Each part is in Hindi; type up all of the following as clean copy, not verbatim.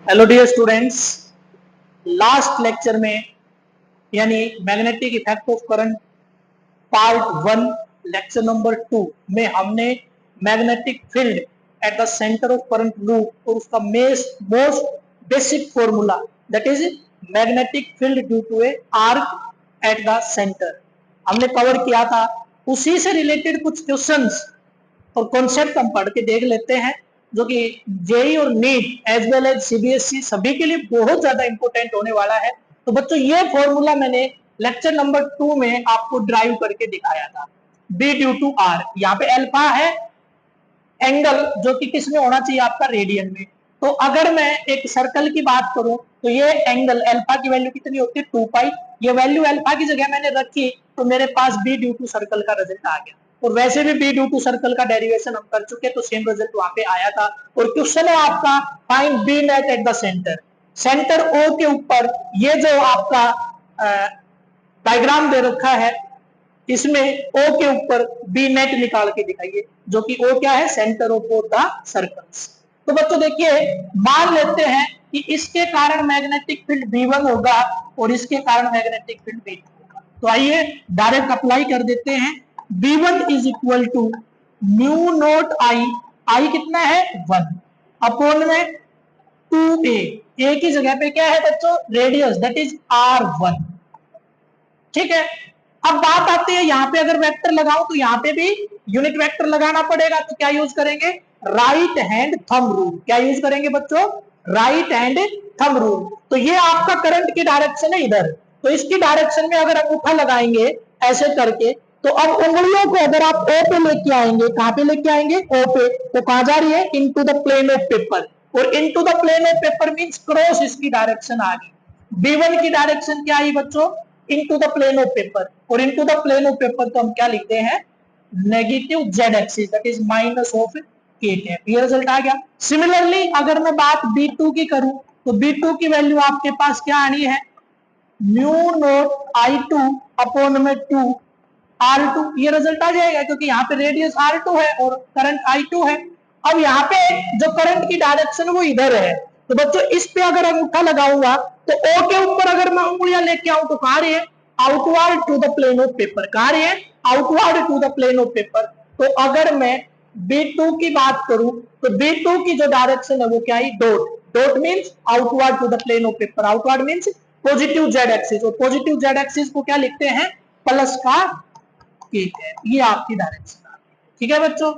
Hello dear students, last lecture में यानी magnetic effect of current part 1 lecture number 2 में हमने magnetic field at the centre of current loop और उसका most basic formula that is magnetic field due to a arc at the centre हमने कवर किया था। उसी से रिलेटेड कुछ क्वेश्चंस और कॉन्सेप्ट हम पढ़ के देख लेते हैं जो कि जेई और NEET as well as CBSE सभी के लिए बहुत ज्यादा इंपॉर्टेंट होने वाला है। तो बच्चों ये फॉर्मूला मैंने लेक्चर नंबर 2 में आपको ड्राइव करके दिखाया था। बी ड्यू टू आर, यहाँ पे अल्फा है एंगल जो कि किस में होना चाहिए आपका रेडियन में। तो अगर मैं एक सर्कल की बात करूं तो ये एंगल अल्फा की वैल्यू कितनी होती है 2 पाई। ये वैल्यू अल्फा की जगह मैंने रखी तो मेरे पास बी ड्यू टू सर्कल का रिजल्ट आ गया। और वैसे भी बी ड्यू टू सर्कल का डेरिवेशन हम कर चुके तो सेम रिजल्ट वहां पे आया था। और क्वेश्चन है आपका find B net at the centre. Centre O के ऊपर ये जो आपका डायग्राम दे रखा है इसमें ओ के ऊपर बी नेट निकाल के दिखाइए जो कि ओ क्या है centre of both the circles. तो बच्चों देखिए मान लेते हैं कि इसके कारण मैग्नेटिक फील्ड V1 होगा और इसके कारण मैग्नेटिक फील्ड V2 होगा। तो आइए डायरेक्ट अप्लाई कर देते हैं। V1 is equal to mu naught I, I कितना है 1 अपॉन में 2a, a की जगह पे क्या है बच्चों रेडियस दैट इज R1। ठीक है, अब बात आती है यहाँ पे अगर वेक्टर लगाऊं तो यहाँ पे भी यूनिट वेक्टर लगाना पड़ेगा। तो क्या यूज करेंगे राइट हैंड थंब रूल। क्या यूज करेंगे बच्चों राइट हैंड थंब रूल। तो ये आपका करंट की डायरेक्शन है इधर, तो इसकी डायरेक्शन में अगर अंगूठा लगाएंगे ऐसे करके तो अब उंगलियों को अगर आप ओ पे लेके आएंगे, कहां पे लेके आएंगे ओ पे, तो कहां जा रही है into the plane of paper. और into the plane of paper means cross इसकी डायरेक्शन आ गई। B1 की डायरेक्शन क्या आई बच्चों into the plane of paper. और into the plane of paper तो हम क्या लिखते हैं negative Z axis that is minus of K tap. ये रिजल्ट आ गया। सिमिलरली अगर मैं बात B2 की करूं तो B2 की वैल्यू आपके पास क्या आनी है म्यू नोट I2 अपॉन में 2 R2। ये रिजल्ट आ जाएगा क्योंकि यहाँ पे रेडियस R2 है और करंट I2 है। अब यहाँ पे जो करंट की डायरेक्शन वो इधर है तो बच्चों इस पे अगर अंगूठा लगाऊंगा तो O के ऊपर अगर मैं उंगलियां लेके आऊं तो कहां रही है outward to the plane of paper. कहां रही है outward to the plane of paper. तो अगर मैं B2 की बात करूं तो B2 की जो डायरेक्शन है वो क्या है dot. Dot means outward to the plane of paper. Outward means positive Z axis. और पॉजिटिव जेड एक्सिस को क्या लिखते हैं प्लस का ठीक है। ये आपकी डायरेक्शन। ठीक है बच्चों,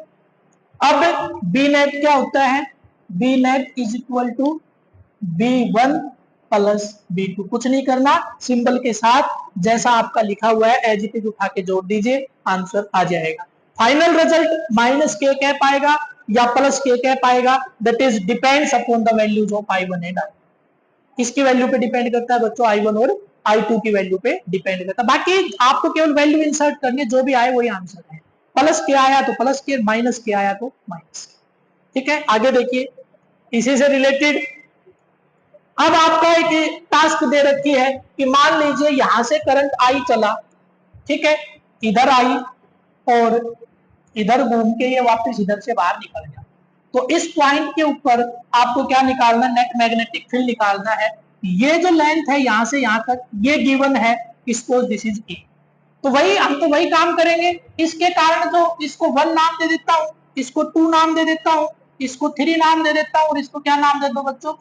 अब बी नेट क्या होता है B net is equal to B1 plus B2। कुछ नहीं करना सिंबल के साथ जैसा आपका लिखा हुआ है एज इट इज उठा के जोड़ दीजिए आंसर आ जाएगा। फाइनल रिजल्ट माइनस के कैप आएगा या प्लस के कैप आएगा that is depends upon the values of I1 and I2। किसकी वैल्यू पे डिपेंड करता है बच्चों I1 और I2 की वैल्यू पे डिपेंड करता है। बाकी आपको केवल वैल्यू इंसर्ट करनी है, जो भी आए वही आंसर है। प्लस के आया तो प्लस के, माइनस के आया तो माइनस के। ठीक है, आगे देखिए इसी से रिलेटेड अब आपका एक टास्क दे रखी है कि मान लीजिए यहां से करंट आई चला, ठीक है इधर आई और इधर घूम के ये वापस इधर से बाहर निकल गया। तो इस पॉइंट के ऊपर आपको क्या निकालना नेट मैग्नेटिक फील्ड निकालना है। ये जो लेंथ है यहां से यहां तक ये गिवन है, इसको दिस इज ए। तो वही हम तो वही काम करेंगे। इसके कारण तो इसको 1 नाम दे देता हूं, इसको 2 नाम दे देता हूं, इसको 3 नाम दे देता हूं और इसको क्या नाम दे दो बच्चों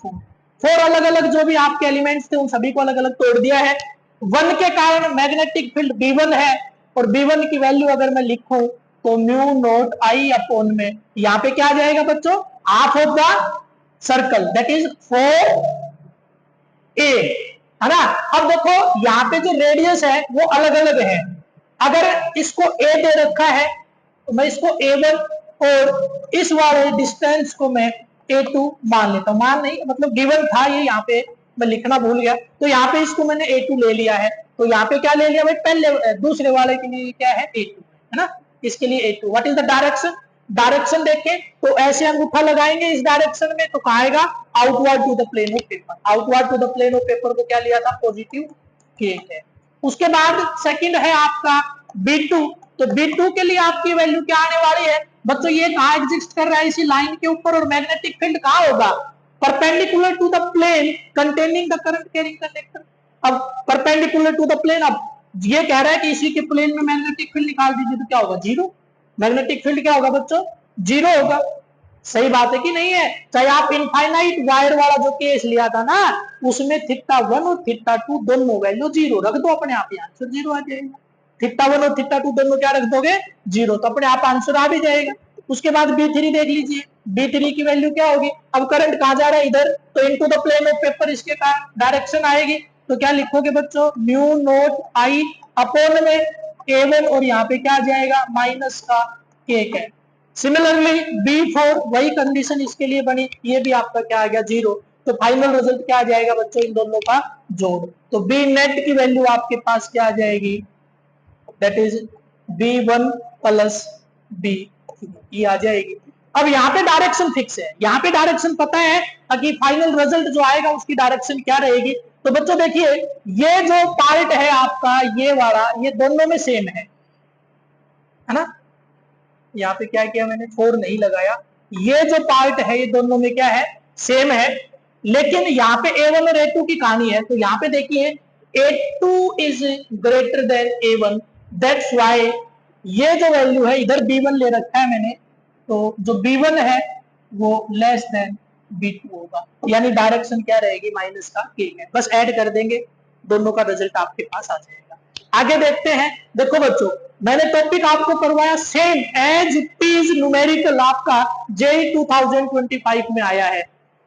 4 अलग अलग जो भी आपके एलिमेंट्स थे उन सभी को अलग अलग तोड़ दिया है। 1 के कारण मैग्नेटिक फील्ड B1 है और B1 की वैल्यू अगर मैं लिखूं तो म्यू नोट आई अपॉन में यहां पे क्या आ जाएगा बच्चों half of the circle that is 4a है ना। अब देखो यहाँ पे जो रेडियस है वो अलग अलग है। अगर इसको a दे रखा है तो मैं इसको A1 और इस वाले डिस्टेंस को मैं A2 मान लेता हूं। मान नहीं मतलब गिवन था ये, यहाँ पे मैं लिखना भूल गया तो यहाँ पे इसको मैंने A2 ले लिया है। तो यहाँ पे क्या ले लिया भाई पहले दूसरे वाले के लिए क्या है A2 है ना, इसके लिए A2। What is the direction, direction देखें तो ऐसे अंगूठा लगाएंगे इस डायरेक्शन में तो कहाँ आएगा outward to the plane of paper. Outward to the plane of paper को क्या लिया था पॉजिटिव ठीक है। उसके बाद सेकंड है आपका B2। तो B2 के लिए आपकी वैल्यू क्या आने वाली है बच्चों ये कहाँ एग्जिस्ट कर रहा है इसी लाइन के ऊपर और मैग्नेटिक फील्ड कहाँ होगा perpendicular to the plane containing the current carrying conductor. अब परपेंडिकुलर टू द प्लेन, अब ये कह रहा है कि इसी के प्लेन में मैग्नेटिक फील्ड निकाल दीजिए, तो क्या होगा? जीरो। मैग्नेटिक फील्ड क्या होगा बच्चों? जीरो होगा। सही बात है कि नहीं है? चाहे आप इनफाइनाइट वायर वाला जो केस लिया था ना, उसमें थीटा 1 और थीटा 2 दोनों वैल्यू जीरो रख दो, अपने आप ही आंसर जीरो आ जाएगा। थीटा 1 और थीटा 2 दोनों क्या रख दोगे? जीरो, तो अपने आप आंसर आ भी जाएगा। उसके बाद B3 देख लीजिए, B3 की वैल्यू क्या होगी? अब करंट कहां जा रहा है? इधर, तो into the plane of paper इसके डायरेक्शन आएगी, तो क्या लिखोगे बच्चों? म्यू नोट आई अपॉन में A1, और यहाँ पे क्या आ जाएगा? माइनस का K है। सिमिलरली B4 वही कंडीशन इसके लिए बनी, ये भी आपका क्या आ गया? जीरो। तो फाइनल रिजल्ट क्या आ जाएगा बच्चों? इन दोनों का जोड़। तो बी नेट की वैल्यू आपके पास क्या आ जाएगी? That is B1 plus B, ये आ जाएगी। अब यहाँ पे डायरेक्शन फिक्स है, यहाँ पे डायरेक्शन पता है कि फाइनल रिजल्ट जो आएगा उसकी डायरेक्शन क्या रहेगी। तो बच्चों देखिए, ये जो पार्ट है आपका, ये वाला, ये दोनों में सेम है ना? यहाँ पे क्या किया मैंने? 4 नहीं लगाया। ये जो पार्ट है ये दोनों में क्या है? सेम है। लेकिन यहाँ पे A1 और A2 की कहानी है। तो यहाँ पे देखिए, A2 is greater than A1, that's why ये जो वैल्यू है, इधर B1 ले रखा है मैंने, तो जो B1 है वो लेस देन B2 होगा, यानी डायरेक्शन क्या रहेगी? माइनस का K है। बस ऐड कर देंगे, दोनों का रिजल्ट आपके पास आ जाएगा। आगे देखते हैं। देखो बच्चों, मैंने टॉपिक आपको करवाया same as it is numerical, आपका JEE 2025 में आया है।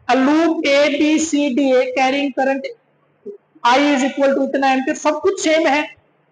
A loop ABCDA carrying current I is equal to इतना एम्पीयर, सब कुछ सेम है,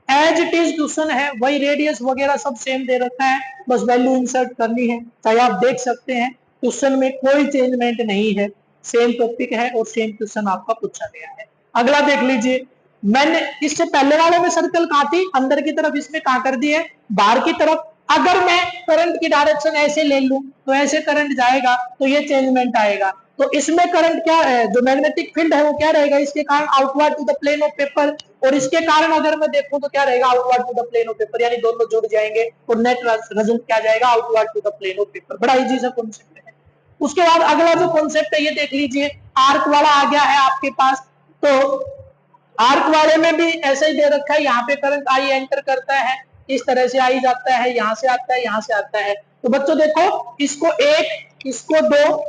एज इट इज क्वेश्चन है, वही रेडियस वगैरह सब सेम दे रखा है, बस वैल्यू इंसर्ट करनी है। चाहे आप देख सकते हैं क्वेश्चन में कोई चेंजमेंट नहीं है, सेम टॉपिक है और सेम क्वेश्चन आपका पूछा गया है। अगला देख लीजिए, मैंने इससे पहले वाले में सर्कल कहाँ थी? अंदर की तरफ, इसमें कहाँ कर दी है? बाहर की तरफ। अगर मैं करंट की डायरेक्शन ऐसे ले लूं तो ऐसे करंट जाएगा, तो ये चेंजमेंट आएगा। तो इसमें करंट क्या है? जो मैग्नेटिक फील्ड है वो क्या रहेगा? इसके कारण outward to the plane of paper, और इसके कारण अगर मैं देखूं तो क्या रहेगा? Outward to the plane of paper, यानी दोनों जुड़ जाएंगे और नेट रिजल्ट क्या जाएगा? Outward to the plane of paper. बड़ा इजी सा कॉन्सेप्ट है। उसके बाद अगला जो कॉन्सेप्ट है ये देख लीजिए, आर्क वाला आ गया है आपके पास। तो आर्क वाले में भी ऐसा ही दे रखा है, यहाँ पे करंट आई एंटर करता है, इस तरह से आई जाता है, यहाँ से आता है, यहाँ से आता है। तो बच्चों देखो, इसको 1, इसको 2,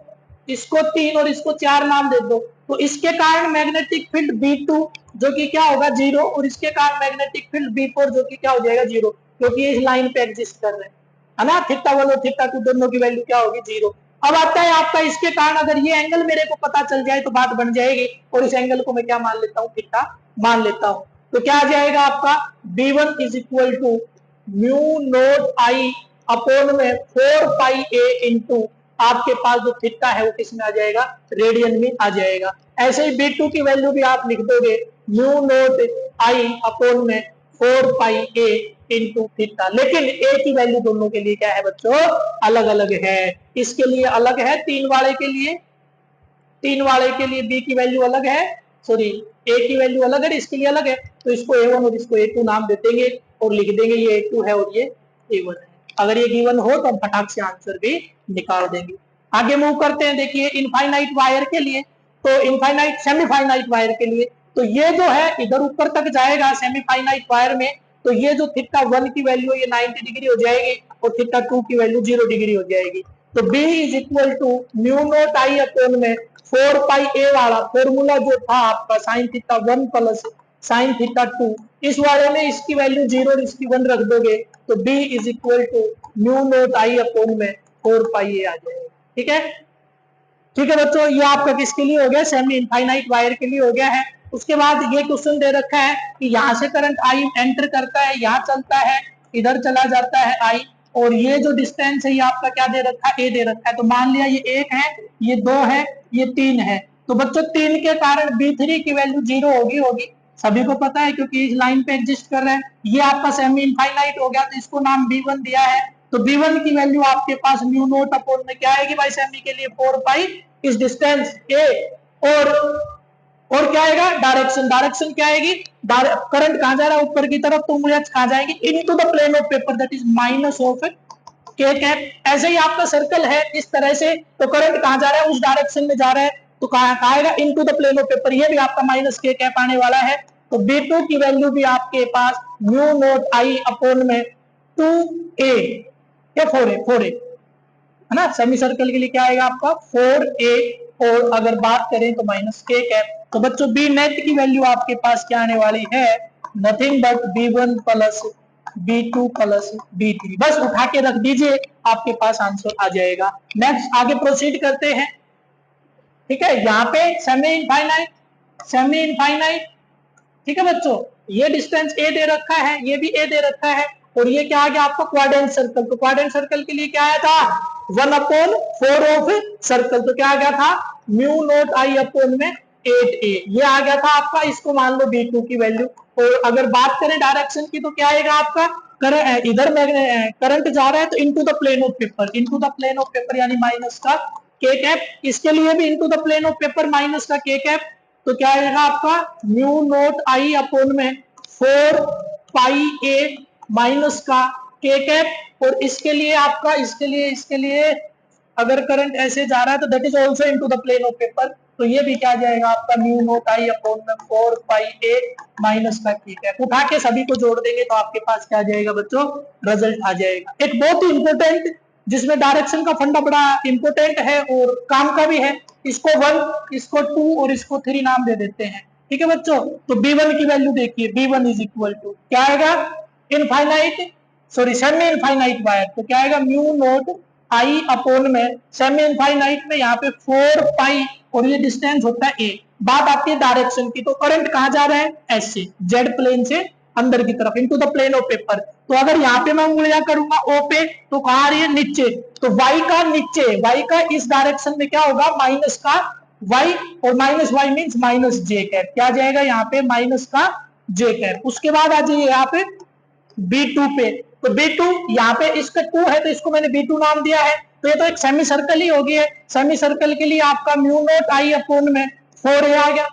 इसको 3 और इसको 4 नाम दे दो। तो इसके कारण मैग्नेटिक फील्ड B2 जो कि क्या होगा? जीरो, और इसके कारण मैग्नेटिक फील्ड B4 जो कि क्या हो जाएगा? जीरो, क्योंकि इस लाइन पे एग्जिस्ट कर रहे हैं, है ना? थीटा 1 और थीटा 2 दोनों की वैल्यू क्या होगी? जीरो। अब आता है आपका इसके कारण, अगर ये एंगल मेरे को पता चल जाए तो बात बन जाएगी, और इस एंगल को मैं क्या मान लेता हूँ? थीटा मान लेता हूं। तो क्या आ जाएगा आपका? B1 is equal to mu naught I upon में 4 पाई ए इंटू आपके पास जो थीटा है वो किस में आ जाएगा? रेडियन में आ जाएगा। ऐसे ही B2 की वैल्यू भी आप लिख दोगे, म्यू नोट आई अपॉन में 4 पाई ए इंटू थीटा। लेकिन ए की वैल्यू दोनों के लिए क्या है बच्चों? अलग अलग है। इसके लिए अलग है, 3 वाले के लिए, 3 वाले के लिए बी की वैल्यू अलग है, सॉरी ए की वैल्यू अलग है, इसके लिए अलग है। तो इसको A1 और इसको A2 नाम दे देंगे और लिख देंगे ये A2 है और ये A1 है। अगर ये गिवन हो तो हम फटाक से आंसर भी निकाल देंगे। आगे मूव करते हैं। देखिए, इनफाइनाइट वायर के लिए, तो इनफाइनाइट सेमीफाइनाइट वायर के लिए, तो ये जो है इधर ऊपर तक जाएगा सेमीफाइनाइट वायर में। तो ये जो थीटा 1 की वैल्यू ये 90 डिग्री हो जाएगी और थीटा 2 की वैल्यू 0 डिग्री हो जाएगी। तो B is equal to mu naught I upon में 4 पाई ए वाला फॉर्मूला जो था आपका sine theta 1 plus sine theta 2, इस वाले में इसकी वैल्यू 0 और इसकी 1 रख दोगे तो B is equal to mu naught I upon में 4 पाई ए आ जाएगा। ठीक है, ठीक है बच्चों, ये आपका किसके लिए हो गया? सेमी इनफाइनाइट वायर के लिए हो गया है। उसके बाद ये क्वेश्चन दे रखा है कि यहाँ से करंट आई एंटर करता है, यहाँ चलता है, इधर चला जाता है आई, और ये जो डिस्टेंस है ये आपका क्या दे रखा है? ए दे रखा है। तो मान लिया ये 1 है, ये 2 है, ये 3 है। तो बच्चों 3 के कारण B3 की वैल्यू 0 होगी, सभी को पता है क्योंकि इस लाइन पे एग्जिस्ट कर रहा है। ये आपका सेमी इनफाइनाइट हो गया, तो इसको नाम B1 दिया है। तो B1 की वैल्यू आपके पास म्यू नोट अपॉन में क्या आएगी भाई सेमी के लिए? 4 पाई इस डिस्टेंस ए, और क्या आएगा? डायरेक्शन, डायरेक्शन क्या आएगी? करंट कहां जा रहा है? ऊपर की तरफ, तो मुझे कहां जाएगी? Into the plane of paper, that is minus of K cap. ऐसे ही आपका सर्कल है इस तरह से, तो करंट कहां जा रहा है? उस डायरेक्शन में जा रहा है, तो कहा आएगा into the plane of paper, ये भी आपका माइनस के कैप आने वाला है। तो B2 की वैल्यू भी आपके पास म्यू नोट आई अपॉन में 2a या 4a है ना। सेमी सर्कल के लिए क्या आएगा आपका 4a, और अगर बात करें तो माइनस के कैप। तो बच्चों बी नेट की वैल्यू आपके पास क्या आने वाली है, nothing but B1 plus B2 plus B3। बस उठा के रख दीजिए, आपके पास आंसर आ जाएगा। नेक्स्ट आगे प्रोसीड करते हैं। ठीक है, यहाँ पे सेमी इनफाइनाइट, ठीक है बच्चों, ये डिस्टेंस a दे रखा है, ये भी a दे रखा है, और ये क्या आ गया आपका क्वाड्रेंट सर्कल। तो क्वाड्रेंट सर्कल के लिए क्या आया था 1/4 ऑफ सर्कल, तो क्या आ गया था म्यू नोट आई अपॉन में 8a, ये आ गया था आपका। इसको मान लो B2 की वैल्यू। और अगर बात करें डायरेक्शन की तो क्या आएगा आपका, इधर करंट जा रहा है तो into the plane of paper, into the plane of paper यानी माइनस का के कैप, इसके लिए भी into the plane of paper minus का के कैप। तो क्या आएगा आपका म्यू नोट आई अपॉन में 4 पाई ए माइनस का के कैप। और इसके लिए आपका इसके लिए अगर करंट ऐसे जा रहा है तो that is also into the plane of paper. तो ये भी क्या जाएगा आपका म्यू नोट आई अपॉन में 4 पाई ए माइनस का के कैप। उठा के सभी को जोड़ देंगे तो आपके पास क्या जाएगा बच्चों, रिजल्ट आ जाएगा। एक बहुत ही इंपॉर्टेंट, जिसमें डायरेक्शन का फंडा बड़ा इंपॉर्टेंट है और काम का भी है। इसको 1, इसको 2 और इसको 3 नाम दे देते हैं। ठीक है बच्चों, तो B1 की वैल्यू देखिए, B1 इज इक्वल टू क्या आएगा, infinite sorry semi infinite wire. तो क्या आएगा म्यू नोट आई अपॉन में सेमी इनफाइनाइट में यहाँ पे 4 पाई, और ये डिस्टेंस होता है a। बात आती है डायरेक्शन की, तो करंट कहाँ जा रहा है, ऐसे जेड प्लेन से अंदर की तरफ into the plane of paper. तो अगर यहाँ पे मैं उंगलियां करूंगा O पे तो कहाँ आ रही है, नीचे। तो y का नीचे, y का इस डायरेक्शन में क्या होगा, माइनस का y, और माइनस y मींस माइनस जे कैप। क्या जाएगा यहाँ पे माइनस का जे कैप। उसके बाद आ जाइए यहाँ पे B2 पे। तो B2 यहाँ पे इसका 2 है तो इसको मैंने B2 नाम दिया है। तो ये तो एक सेमी सर्कल ही होगी है। सेमी सर्कल के लिए आपका म्यू नोट आई अपॉन में 4a आ गया।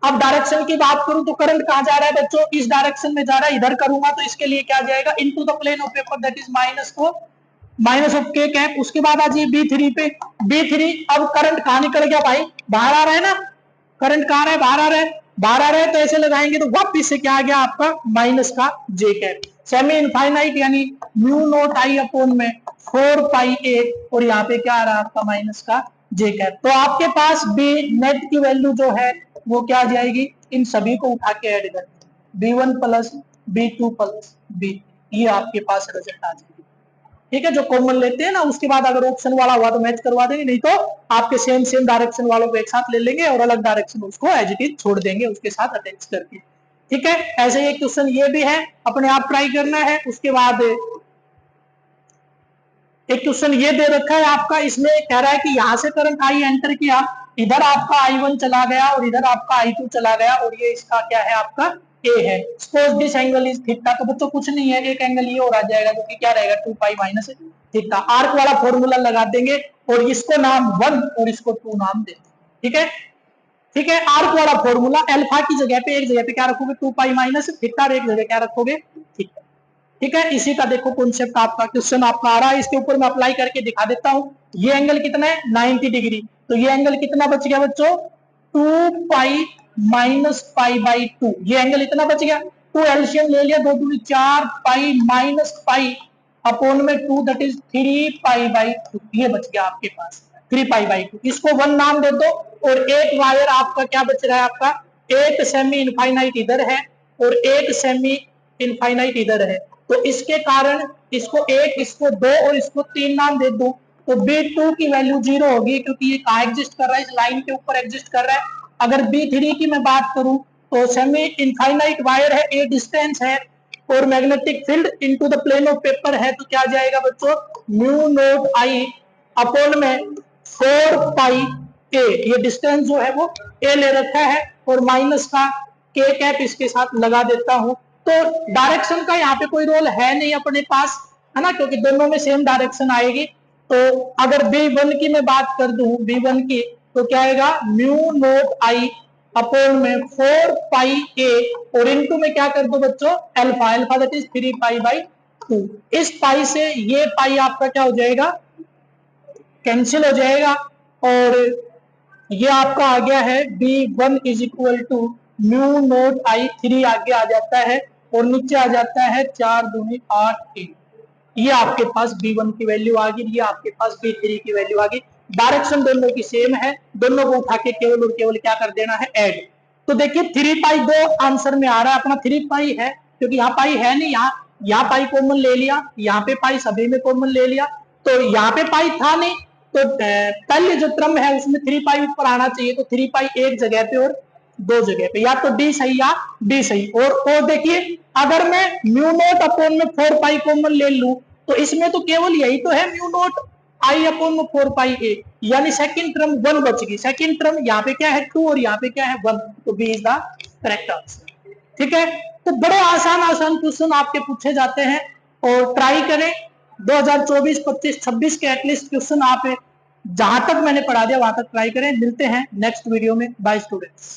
अब डायरेक्शन की बात करूं तो करंट कहां जा रहा है बच्चों, इस डायरेक्शन में जा रहा है। इधर करूंगा तो इसके लिए क्या जाएगा, into the plane of paper that is minus of K cap. उसके बाद आ जाइए B3 पे। B3 अब करंट कहां निकल गया भाई, बाहर आ रहा है ना, करंट कहां आ रहा है, बाहर आ रहा है, बाहर आ रहा है। तो ऐसे लगाएंगे तो वापिस से क्या आ गया आपका माइनस का जे कैप। सेमी इनफाइनाइट यानी म्यू नोट आई अपॉन में 4 पाई ए, और यहाँ पे क्या आ रहा है आपका माइनस का जे कैप। तो आपके पास बी नेट की वैल्यू जो है वो क्या आ जाएगी, इन सभी को उठा के ऐड कर B1 plus B2 plus B, ये आपके पास रिजल्ट आ जाएगी। ठीक है, जो कॉमन लेते हैं ना, उसके बाद अगर ऑप्शन वाला हुआ तो मैच करवा देंगे, नहीं तो आपके सेम डायरेक्शन वालों को एक साथ ले लेंगे और अलग डायरेक्शन उसको एज इट इज छोड़ देंगे उसके साथ अटैच करके। ठीक है, ऐसे एक क्वेश्चन ये भी है, अपने आप ट्राई करना है। उसके बाद एक क्वेश्चन ये दे रखा है आपका, इसमें कह रहा है कि यहां से करंट आई एंटर किया, इधर आपका I1 चला गया और इधर आपका I2 चला गया, और ये इसका क्या है आपका A है। Suppose this angle is theta. तो बच्चों कुछ नहीं है, एक एंगल ये और आ जाएगा जो कि क्या रहेगा 2 पाई माइनस थीटा। आर्क वाला फॉर्मूला लगा देंगे और इसको नाम 1 और इसको 2 नाम देंगे। ठीक है, ठीक है, आर्क वाला फॉर्मूला अल्फा की जगह पे एक जगह पे क्या रखोगे 2 पाई माइनस थीटा, और एक जगह क्या रखोगे थीटा। ठीक है, इसी का देखो कॉन्सेप्ट आपका क्वेश्चन आपका आ रहा है, इसके ऊपर मैं अप्लाई करके दिखा देता हूं। ये एंगल कितना है 90 डिग्री, तो ये एंगल कितना बच गया बच्चों 2 पाई माइनस पाई बाई 2, ये एंगल इतना बच गया। 2 एलसीएम ले लिया, 2 दूनी 4 पाई माइनस पाई अपॉन में 2 दैट इज 3 पाई बाई 2, ये बच गया आपके पास 3 पाई बाई 2। इसको 1 नाम दे दो, और एक वायर आपका क्या बच रहा है, आपका एक सेमी इनफाइनाइट इधर है और एक सेमी इनफाइनाइट इधर है। तो इसके कारण इसको 1, इसको 2 और इसको 3 नाम दे दो। तो B2 की वैल्यू 0 होगी, क्योंकि ये कहां एग्जिस्ट कर रहा है, इस लाइन के ऊपर एग्जिस्ट कर रहा है। अगर B3 की मैं बात करूं तो सेमी इनफाइनाइट वायर है, ए डिस्टेंस है, और magnetic field into the plane of paper है। तो क्या जाएगा बच्चों म्यू नोट आई अपॉन में 4 पाई ए, ये डिस्टेंस जो है वो ए ले रखा है, और माइनस का के कैप इसके साथ लगा देता हूं। तो डायरेक्शन का यहाँ पे कोई रोल है नहीं अपने पास, है ना, क्योंकि दोनों में सेम डायरेक्शन आएगी। तो अगर B1 की मैं बात कर दूं, B1 की, तो क्या आएगा म्यू नोट आई अपॉन में 4 पाई ए, और इनटू में क्या कर दो बच्चों alpha, alpha that is 3 pi by 2। इस पाई से ये पाई आपका क्या हो जाएगा, कैंसिल हो जाएगा, और ये आपका आ गया है B1 is equal to mu naught I, 3 आगे आ जाता है और नीचे आ जाता है 4 दूनी 8 ए। ये आपके पास B1 की वैल्यू आ गई, ये आपके पास B3 की वैल्यू आ गई। डायरेक्शन दोनों की सेम है, दोनों को उठा के केवल और केवल क्या कर देना है, ऐड। तो देखिए 3 पाई दो आंसर में आ रहा है, अपना 3 पाई है क्योंकि यहाँ पाई है नहीं, यहाँ पाई कॉमन ले लिया, यहाँ पे पाई सभी में कॉमन ले लिया, तो यहाँ पे पाई था नहीं, तो पहले जो क्रम है उसमें 3 पाई ऊपर आना चाहिए, तो 3 पाई एक जगह पे और दो जगह पे, या तो डी सही या डी सही। और देखिए अगर मैं म्यू नोट अपॉन में 4 पाई कॉमन ले लूं तो इसमें तो केवल यही तो है म्यू नोट आई अपॉन में 4 पाई ए, यानी सेकंड टर्म 1 बच गई। सेकंड टर्म यहाँ पे क्या है 2 और यहाँ पे क्या है 1, तो B is the correct answer. ठीक है, तो बड़े आसान आसान क्वेश्चन आपके पूछे जाते हैं और ट्राई करें 2024, 25, 26 के एटलीस्ट क्वेश्चन आप जहां तक मैंने पढ़ा दिया वहां तक ट्राई करें। मिलते हैं नेक्स्ट वीडियो में, बाय स्टूडेंट्स।